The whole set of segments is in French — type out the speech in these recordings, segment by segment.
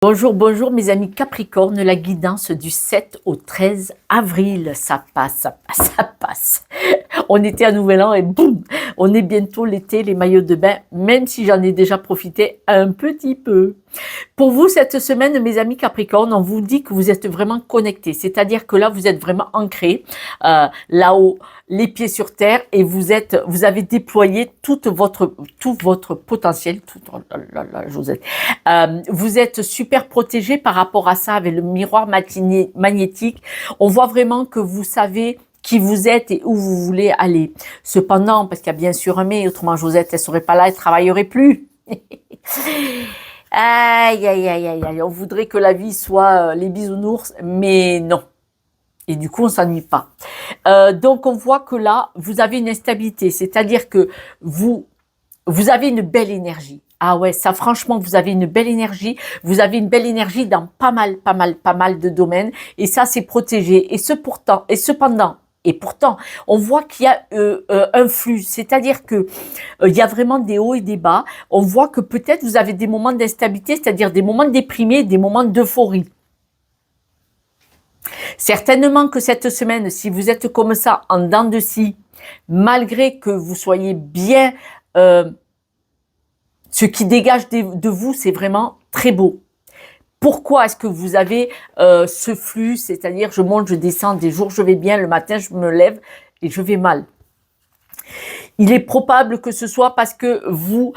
Bonjour, bonjour mes amis Capricorne, la guidance du 7 au 13 avril, ça passe, ça passe, ça passe. On était à Nouvel An et boum, on est bientôt l'été, les maillots de bain, même si j'en ai déjà profité un petit peu. Pour vous, cette semaine, mes amis Capricorne, on vous dit que vous êtes vraiment connectés, c'est-à-dire que là, vous êtes vraiment ancrés, là-haut, les pieds sur terre, et vous avez déployé tout votre potentiel. Oh là là, Josette. Vous êtes super protégés par rapport à ça avec le miroir magnétique. On voit vraiment que vous savez qui vous êtes et où vous voulez aller. Cependant, parce qu'il y a bien sûr un mais, autrement Josette, elle serait pas là, elle travaillerait plus. Aïe, aïe, aïe, aïe, aïe, on voudrait que la vie soit les bisounours, mais non. Et du coup, on s'ennuie pas. Donc, on voit que là, vous avez une instabilité, c'est-à-dire que vous avez une belle énergie. Ah ouais, ça franchement, vous avez une belle énergie. Vous avez une belle énergie dans pas mal de domaines. Et ça, c'est protégé. Et pourtant, on voit qu'il y a un flux. C'est-à-dire que il y a vraiment des hauts et des bas. On voit que peut-être vous avez des moments d'instabilité, c'est-à-dire des moments déprimés, des moments d'euphorie. Certainement que cette semaine, si vous êtes comme ça, en dents de scie, malgré que vous soyez bien... ce qui dégage de vous, c'est vraiment très beau. Pourquoi est-ce que vous avez ce flux, c'est-à-dire je monte, je descends, des jours je vais bien, le matin je me lève et je vais mal. Il est probable que ce soit parce que vous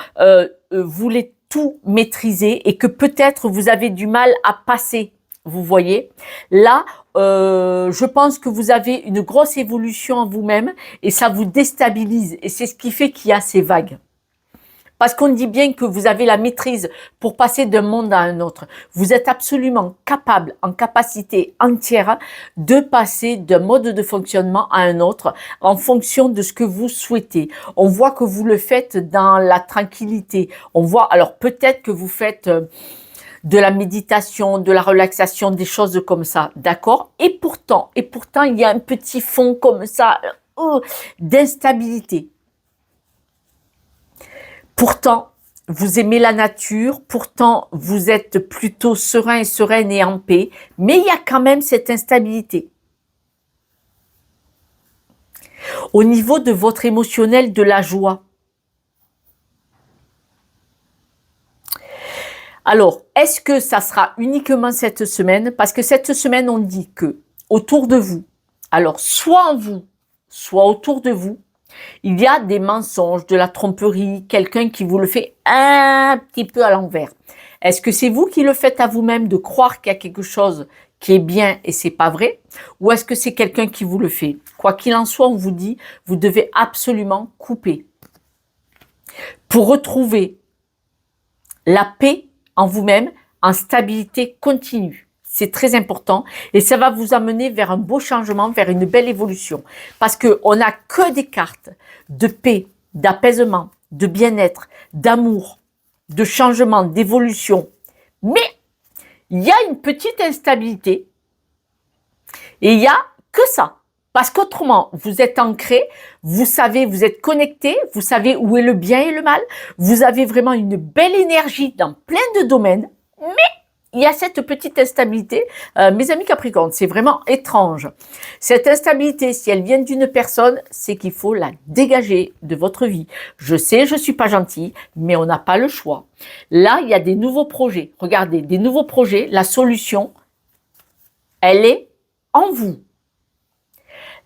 voulez tout maîtriser et que peut-être vous avez du mal à passer. Vous voyez, là, je pense que vous avez une grosse évolution en vous-même et ça vous déstabilise. Et c'est ce qui fait qu'il y a ces vagues. Parce qu'on dit bien que vous avez la maîtrise pour passer d'un monde à un autre. Vous êtes absolument capable, en capacité entière, de passer d'un mode de fonctionnement à un autre en fonction de ce que vous souhaitez. On voit que vous le faites dans la tranquillité. On voit, alors peut-être que vous faites de la méditation, de la relaxation, des choses comme ça, d'accord ? Et pourtant, il y a un petit fond comme ça, d'instabilité. Pourtant, vous aimez la nature, pourtant vous êtes plutôt serein et sereine et en paix, mais il y a quand même cette instabilité. Au niveau de votre émotionnel, de la joie. Alors, est-ce que ça sera uniquement cette semaine? Parce que cette semaine, on dit que autour de vous, alors soit en vous, soit autour de vous, il y a des mensonges, de la tromperie, quelqu'un qui vous le fait un petit peu à l'envers. Est-ce que c'est vous qui le faites à vous-même de croire qu'il y a quelque chose qui est bien et c'est pas vrai? Ou est-ce que c'est quelqu'un qui vous le fait? Quoi qu'il en soit, on vous dit, vous devez absolument couper. Pour retrouver la paix en vous-même, en stabilité continue. C'est très important et ça va vous amener vers un beau changement, vers une belle évolution. Parce qu'on n'a que des cartes de paix, d'apaisement, de bien-être, d'amour, de changement, d'évolution. Mais il y a une petite instabilité et il n'y a que ça. Parce qu'autrement, vous êtes ancré, vous savez, vous êtes connecté, vous savez où est le bien et le mal. Vous avez vraiment une belle énergie dans plein de domaines, mais il y a cette petite instabilité, mes amis Capricorne, c'est vraiment étrange. Cette instabilité, si elle vient d'une personne, c'est qu'il faut la dégager de votre vie. Je sais, je suis pas gentille, mais on n'a pas le choix. Là, il y a des nouveaux projets. Regardez, des nouveaux projets, la solution, elle est en vous.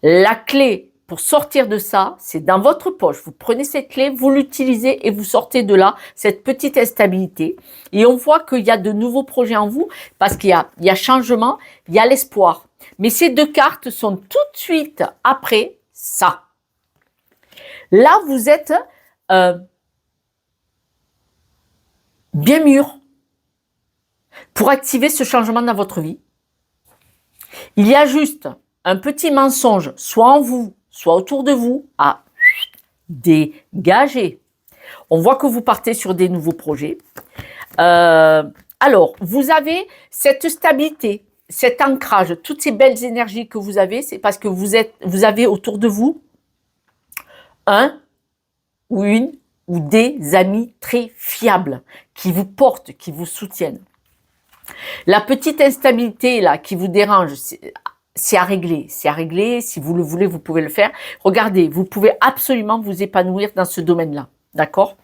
La clé pour sortir de ça, c'est dans votre poche. Vous prenez cette clé, vous l'utilisez et vous sortez de là, cette petite instabilité. Et on voit qu'il y a de nouveaux projets en vous parce qu'il y a changement, il y a l'espoir. Mais ces deux cartes sont tout de suite après ça. Là, vous êtes bien mûr pour activer ce changement dans votre vie. Il y a juste un petit mensonge, soit en vous, soit autour de vous, à dégager. On voit que vous partez sur des nouveaux projets. Alors, vous avez cette stabilité, cet ancrage, toutes ces belles énergies que vous avez, c'est parce que vous avez autour de vous un ou une ou des amis très fiables qui vous portent, qui vous soutiennent. La petite instabilité là qui vous dérange, c'est à régler. C'est à régler. Si vous le voulez, vous pouvez le faire. Regardez, vous pouvez absolument vous épanouir dans ce domaine-là. D'accord?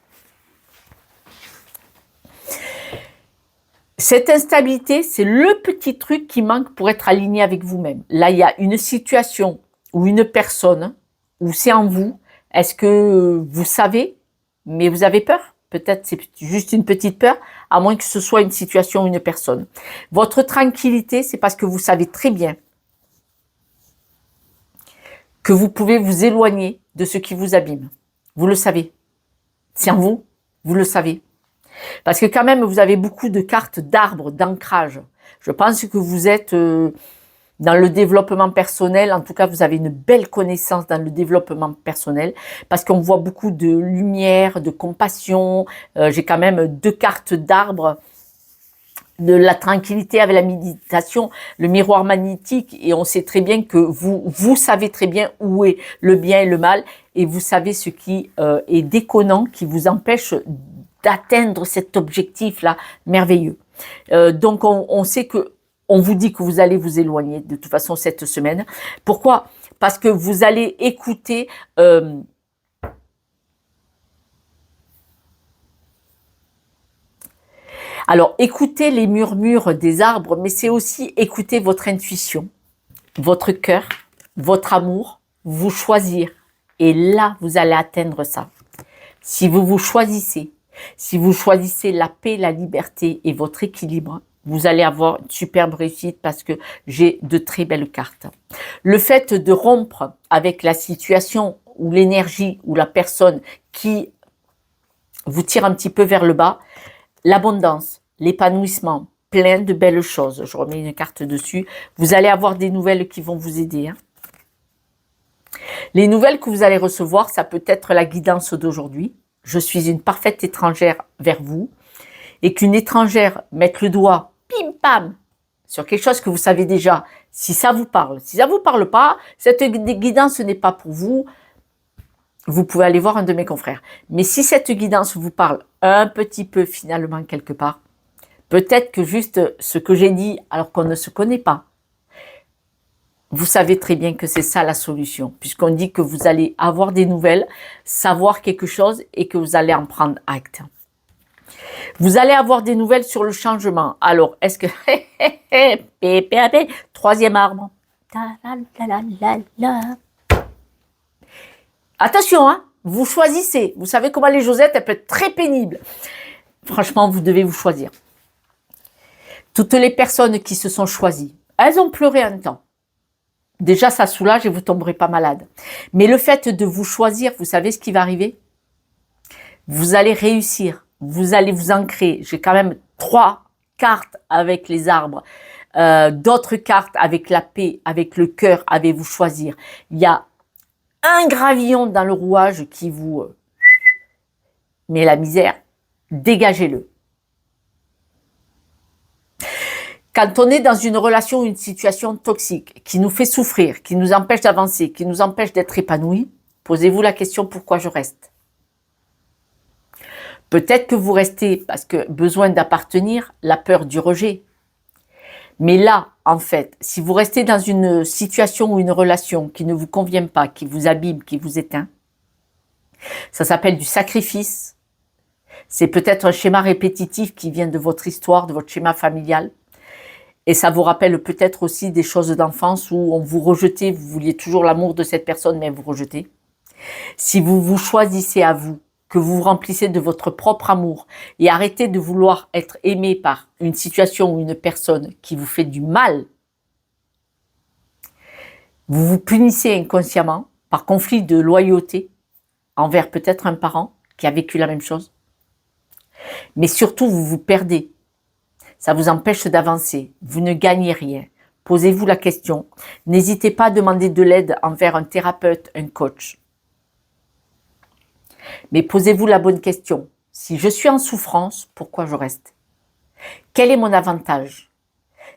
Cette instabilité, c'est le petit truc qui manque pour être aligné avec vous-même. Là, il y a une situation ou une personne où c'est en vous. Est-ce que vous savez, mais vous avez peur? Peut-être c'est juste une petite peur, à moins que ce soit une situation ou une personne. Votre tranquillité, c'est parce que vous savez très bien que vous pouvez vous éloigner de ce qui vous abîme. Vous le savez. C'est en vous, vous le savez. Parce que quand même, vous avez beaucoup de cartes d'arbres, d'ancrage. Je pense que vous êtes dans le développement personnel. En tout cas, vous avez une belle connaissance dans le développement personnel. Parce qu'on voit beaucoup de lumière, de compassion. J'ai quand même 2 cartes d'arbres. De la tranquillité avec la méditation, le miroir magnétique. Et on sait très bien que vous savez très bien où est le bien et le mal. Et vous savez ce qui est déconnant, qui vous empêche d'atteindre cet objectif-là merveilleux. Donc, on sait que, on vous dit que vous allez vous éloigner de toute façon cette semaine. Pourquoi? Parce que vous allez écouter alors, écoutez les murmures des arbres, mais c'est aussi écouter votre intuition, votre cœur, votre amour, vous choisir. Et là, vous allez atteindre ça. Si vous vous choisissez, si vous choisissez la paix, la liberté et votre équilibre, vous allez avoir une superbe réussite parce que j'ai de très belles cartes. Le fait de rompre avec la situation ou l'énergie ou la personne qui vous tire un petit peu vers le bas, l'abondance, l'épanouissement, plein de belles choses. Je remets une carte dessus. Vous allez avoir des nouvelles qui vont vous aider. Les nouvelles que vous allez recevoir, ça peut être la guidance d'aujourd'hui. Je suis une parfaite étrangère vers vous. Et qu'une étrangère mette le doigt, pim pam, sur quelque chose que vous savez déjà. Si ça vous parle, si ça vous parle pas, cette guidance n'est pas pour vous. Vous pouvez aller voir un de mes confrères. Mais si cette guidance vous parle un petit peu finalement quelque part, peut-être que juste ce que j'ai dit alors qu'on ne se connaît pas, vous savez très bien que c'est ça la solution, puisqu'on dit que vous allez avoir des nouvelles, savoir quelque chose et que vous allez en prendre acte. Vous allez avoir des nouvelles sur le changement. Alors, est-ce que... Troisième arbre. Attention, hein, vous choisissez. Vous savez comment les Josettes, elles peuvent être très pénibles. Franchement, vous devez vous choisir. Toutes les personnes qui se sont choisies, elles ont pleuré un temps. Déjà, ça soulage et vous tomberez pas malade. Mais le fait de vous choisir, vous savez ce qui va arriver? Vous allez réussir. Vous allez vous ancrer. J'ai quand même 3 cartes avec les arbres. D'autres cartes avec la paix, avec le cœur, avec vous choisir. Il y a un gravillon dans le rouage qui vous met la misère. Dégagez-le. Quand on est dans une relation ou une situation toxique qui nous fait souffrir, qui nous empêche d'avancer, qui nous empêche d'être épanoui, posez-vous la question pourquoi je reste. Peut-être que vous restez parce que besoin d'appartenir, la peur du rejet. Mais là, en fait, si vous restez dans une situation ou une relation qui ne vous convient pas, qui vous abîme, qui vous éteint, ça s'appelle du sacrifice. C'est peut-être un schéma répétitif qui vient de votre histoire, de votre schéma familial. Et ça vous rappelle peut-être aussi des choses d'enfance où on vous rejetait, vous vouliez toujours l'amour de cette personne, mais vous rejetez. Si vous vous choisissez à vous, que vous vous remplissez de votre propre amour et arrêtez de vouloir être aimé par une situation ou une personne qui vous fait du mal, vous vous punissez inconsciemment par conflit de loyauté envers peut-être un parent qui a vécu la même chose. Mais surtout, vous vous perdez. Ça vous empêche d'avancer. Vous ne gagnez rien. Posez-vous la question. N'hésitez pas à demander de l'aide envers un thérapeute, un coach. Mais posez-vous la bonne question. Si je suis en souffrance, pourquoi je reste? Quel est mon avantage?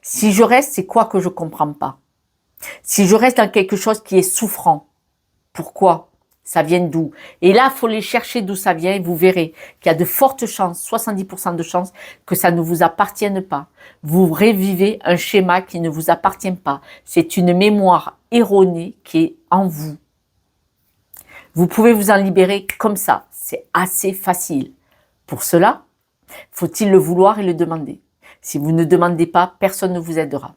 Si je reste, c'est quoi que je ne comprends pas? Si je reste dans quelque chose qui est souffrant, pourquoi? Ça vient d'où? Et là, il faut les chercher d'où ça vient et vous verrez qu'il y a de fortes chances, 70% de chances, que ça ne vous appartienne pas. Vous revivez un schéma qui ne vous appartient pas. C'est une mémoire erronée qui est en vous. Vous pouvez vous en libérer comme ça. C'est assez facile. Pour cela, faut-il le vouloir et le demander. Si vous ne demandez pas, personne ne vous aidera.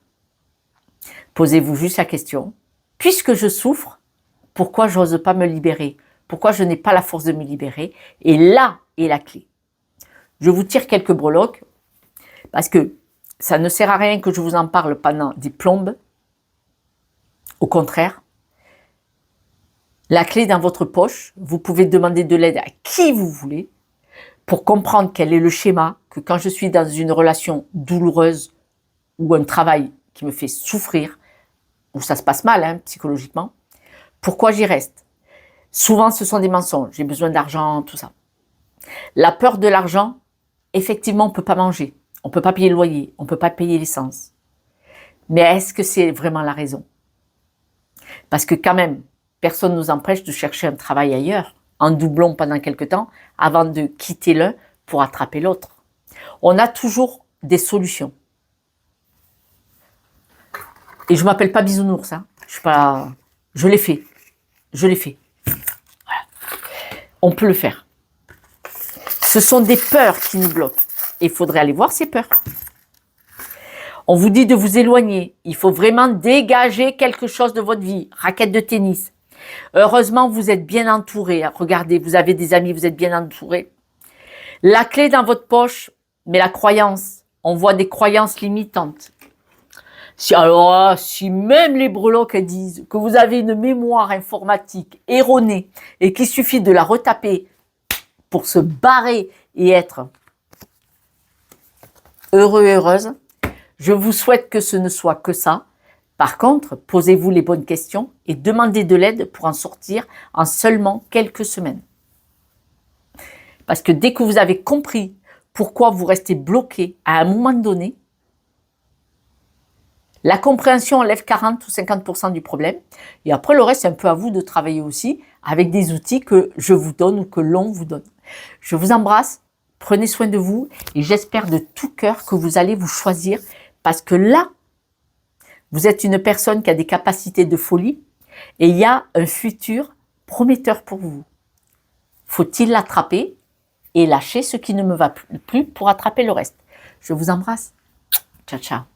Posez-vous juste la question. Puisque je souffre, pourquoi je n'ose pas me libérer? Pourquoi je n'ai pas la force de me libérer? Et là est la clé. Je vous tire quelques breloques parce que ça ne sert à rien que je vous en parle pendant des plombes. Au contraire, la clé est dans votre poche. Vous pouvez demander de l'aide à qui vous voulez pour comprendre quel est le schéma, que quand je suis dans une relation douloureuse ou un travail qui me fait souffrir, où ça se passe mal psychologiquement, pourquoi j'y reste? Souvent, ce sont des mensonges. J'ai besoin d'argent, tout ça. La peur de l'argent, effectivement, on ne peut pas manger. On ne peut pas payer le loyer. On ne peut pas payer l'essence. Mais est-ce que c'est vraiment la raison? Parce que quand même, personne ne nous empêche de chercher un travail ailleurs, en doublon pendant quelque temps, avant de quitter l'un pour attraper l'autre. On a toujours des solutions. Et je ne m'appelle pas bisounours. Je l'ai fait. Je l'ai fait. Voilà. On peut le faire. Ce sont des peurs qui nous bloquent. Et il faudrait aller voir ces peurs. On vous dit de vous éloigner. Il faut vraiment dégager quelque chose de votre vie. Raquette de tennis. Heureusement, vous êtes bien entouré. Regardez, vous avez des amis, vous êtes bien entouré. La clé dans votre poche, mais la croyance. On voit des croyances limitantes. Si même les breloques disent que vous avez une mémoire informatique erronée et qu'il suffit de la retaper pour se barrer et être heureux et heureuse, je vous souhaite que ce ne soit que ça. Par contre, posez-vous les bonnes questions et demandez de l'aide pour en sortir en seulement quelques semaines. Parce que dès que vous avez compris pourquoi vous restez bloqué à un moment donné, la compréhension enlève 40 ou 50% du problème. Et après, le reste, c'est un peu à vous de travailler aussi avec des outils que je vous donne ou que l'on vous donne. Je vous embrasse, prenez soin de vous et j'espère de tout cœur que vous allez vous choisir parce que là, vous êtes une personne qui a des capacités de folie et il y a un futur prometteur pour vous. Faut-il l'attraper et lâcher ce qui ne me va plus pour attraper le reste? Je vous embrasse. Ciao, ciao.